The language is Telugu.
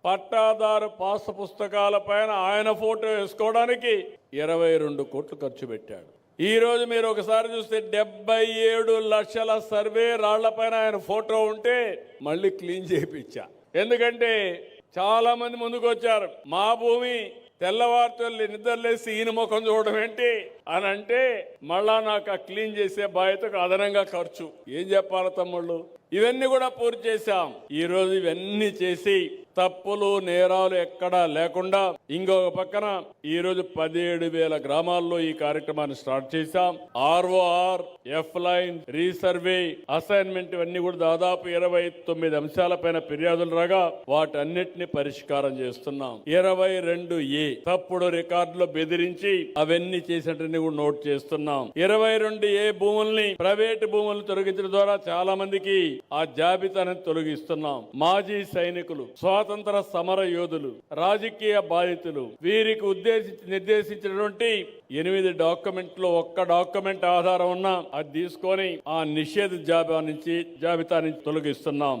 పట్టాదారు పాస్ పుస్తకాల పైన ఆయన ఫోటో వేసుకోవడానికి 22 కోట్లు ఖర్చు పెట్టాడు. ఈ రోజు మీరు ఒకసారి చూస్తే 77 లక్షల సర్వే రాళ్లపైన ఆయన ఫోటో ఉంటే మళ్ళీ క్లీన్ చేయించా. ఎందుకంటే చాలా మంది ముందుకు వచ్చారు, మా భూమి తెల్లవారితో నిద్రలేసి ఈయన ముఖం చూడడం ఏంటి అని అంటే మళ్ళా నాకు క్లీన్ చేసే బాధ్యతకు అదనంగా ఖర్చు. ఏం చెప్పాలి తమ్ముళ్ళు? ఇవన్నీ కూడా పూర్తి చేశాం. ఈ రోజు ఇవన్నీ చేసి తప్పులు నేరాలు ఎక్కడా లేకుండా ఇంకొక పక్కన ఈ రోజు 17,000 గ్రామాల్లో ఈ కార్యక్రమాన్ని స్టార్ట్ చేశాం. ROR, F line, resurvey, assignment ఇవన్నీ కూడా దాదాపు 29 అంశాలపైన ఫిర్యాదులు రాగా వాటన్నిటిని పరిష్కారం చేస్తున్నాం. 22A తప్పుడు రికార్డులో బెదిరించి అవన్నీ చేసినట్టు కూడా నోట్ చేస్తున్నాం. 22A భూముల్ని, ప్రైవేటు భూములను తొలగించడం ద్వారా చాలా మందికి ఆ జాబితాను తొలగిస్తున్నాం. మాజీ సైనికులు, స్వాతంత్ర సమర యోధులు, రాజకీయ బాధితులు, వీరికి నిర్దేశించినటువంటి 8 డాక్యుమెంట్లు ఒక్క డాక్యుమెంట్ ఆధారం ఉన్నా అది తీసుకొని ఆ నిషేధ జాబితా నుంచి తొలగిస్తున్నాం.